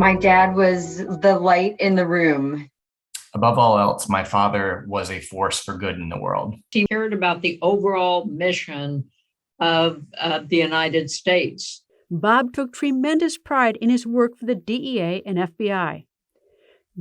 My dad was the light in the room. Above all else, my father was a force for good in the world. He cared about the overall mission of the United States. Bob took tremendous pride in his work for the DEA and FBI.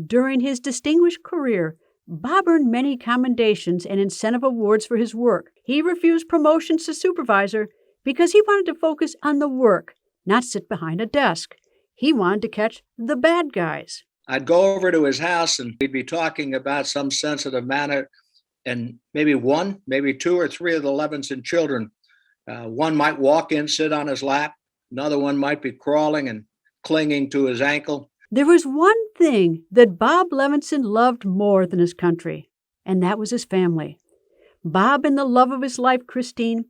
During his distinguished career, Bob earned many commendations and incentive awards for his work. He refused promotions to supervisor because he wanted to focus on the work, not sit behind a desk. He wanted to catch the bad guys. I'd go over to his house and we'd be talking about some sensitive matter, and maybe one, maybe two or three of the Levinson children, one might walk in, sit on his lap. Another one might be crawling and clinging to his ankle. There was one thing that Bob Levinson loved more than his country, and that was his family. Bob and the love of his life, Christine,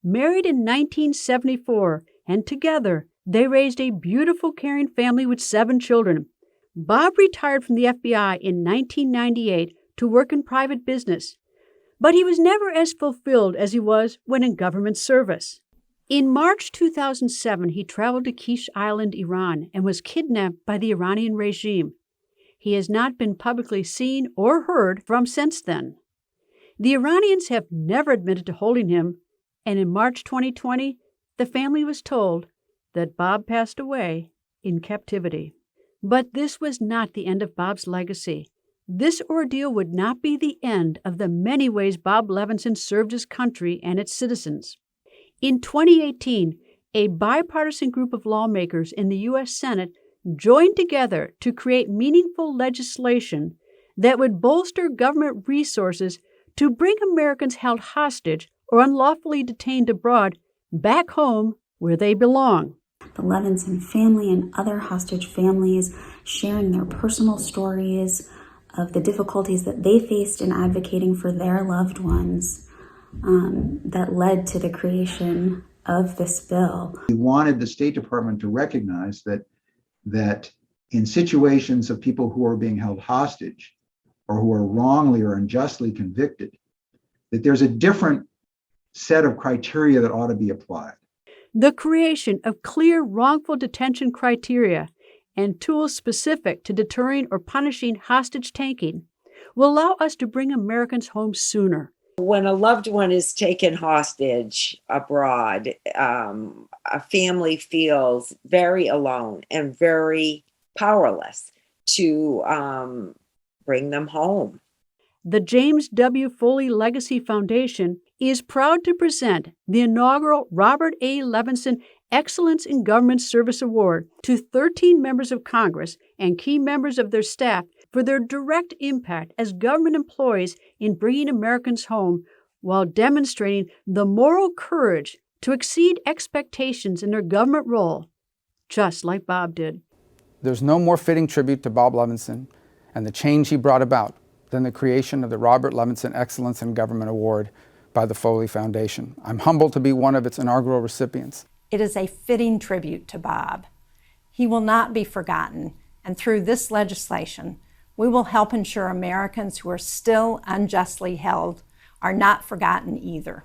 married in 1974, and together they raised a beautiful, caring family with 7 children. Bob retired from the FBI in 1998 to work in private business, but he was never as fulfilled as he was when in government service. In March 2007, he traveled to Kish Island, Iran, and was kidnapped by the Iranian regime. He has not been publicly seen or heard from since then. The Iranians have never admitted to holding him, and in March 2020, the family was told that Bob passed away in captivity. But this was not the end of Bob's legacy. This ordeal would not be the end of the many ways Bob Levinson served his country and its citizens. In 2018, a bipartisan group of lawmakers in the U.S. Senate joined together to create meaningful legislation that would bolster government resources to bring Americans held hostage or unlawfully detained abroad back home where they belong. The Levinson family and other hostage families sharing their personal stories of the difficulties that they faced in advocating for their loved ones that led to the creation of this bill. We wanted the State Department to recognize that in situations of people who are being held hostage or who are wrongly or unjustly convicted, that there's a different set of criteria that ought to be applied. The creation of clear wrongful detention criteria and tools specific to deterring or punishing hostage taking will allow us to bring Americans home sooner. When a loved one is taken hostage abroad, a family feels very alone and very powerless to bring them home. The James W. Foley Legacy Foundation is proud to present the inaugural Robert A. Levinson Excellence in Government Service Award to 13 members of Congress and key members of their staff for their direct impact as government employees in bringing Americans home while demonstrating the moral courage to exceed expectations in their government role, just like Bob did. There's no more fitting tribute to Bob Levinson and the change he brought about than the creation of the Robert Levinson Excellence in Government Award by the Foley Foundation. I'm humbled to be one of its inaugural recipients. It is a fitting tribute to Bob. He will not be forgotten, and through this legislation, we will help ensure Americans who are still unjustly held are not forgotten either.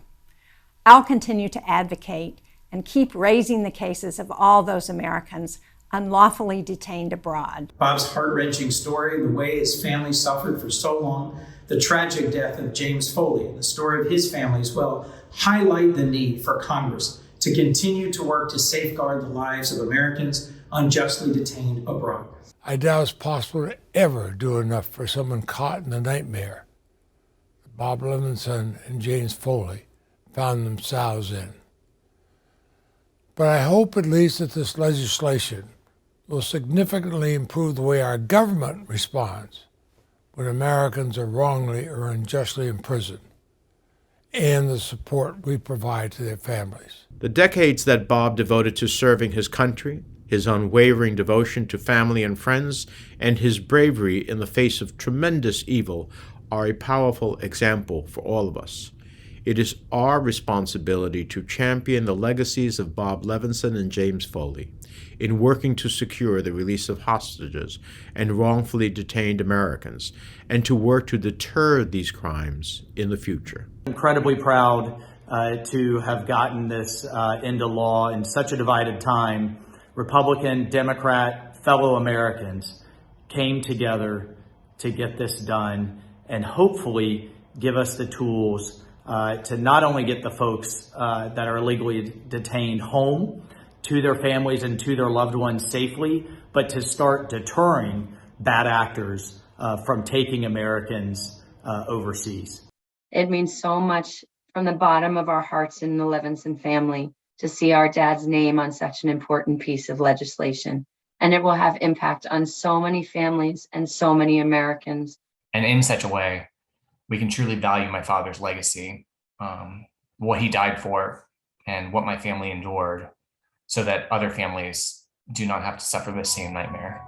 I'll continue to advocate and keep raising the cases of all those Americans unlawfully detained abroad. Bob's heart-wrenching story, the way his family suffered for so long, the tragic death of James Foley, and the story of his family as well, highlight the need for Congress to continue to work to safeguard the lives of Americans unjustly detained abroad. I doubt it's possible to ever do enough for someone caught in the nightmare that Bob Levinson and James Foley found themselves in. But I hope at least that this legislation will significantly improve the way our government responds when Americans are wrongly or unjustly imprisoned, and the support we provide to their families. The decades that Bob devoted to serving his country, his unwavering devotion to family and friends, and his bravery in the face of tremendous evil are a powerful example for all of us. It is our responsibility to champion the legacies of Bob Levinson and James Foley in working to secure the release of hostages and wrongfully detained Americans, and to work to deter these crimes in the future. Incredibly proud to have gotten this into law in such a divided time. Republican, Democrat, fellow Americans came together to get this done and hopefully give us the tools to not only get the folks that are illegally detained home to their families and to their loved ones safely, but to start deterring bad actors from taking Americans overseas. It means so much from the bottom of our hearts in the Levinson family to see our dad's name on such an important piece of legislation. And it will have impact on so many families and so many Americans. And in such a way, we can truly value my father's legacy, what he died for, and what my family endured, so that other families do not have to suffer the same nightmare.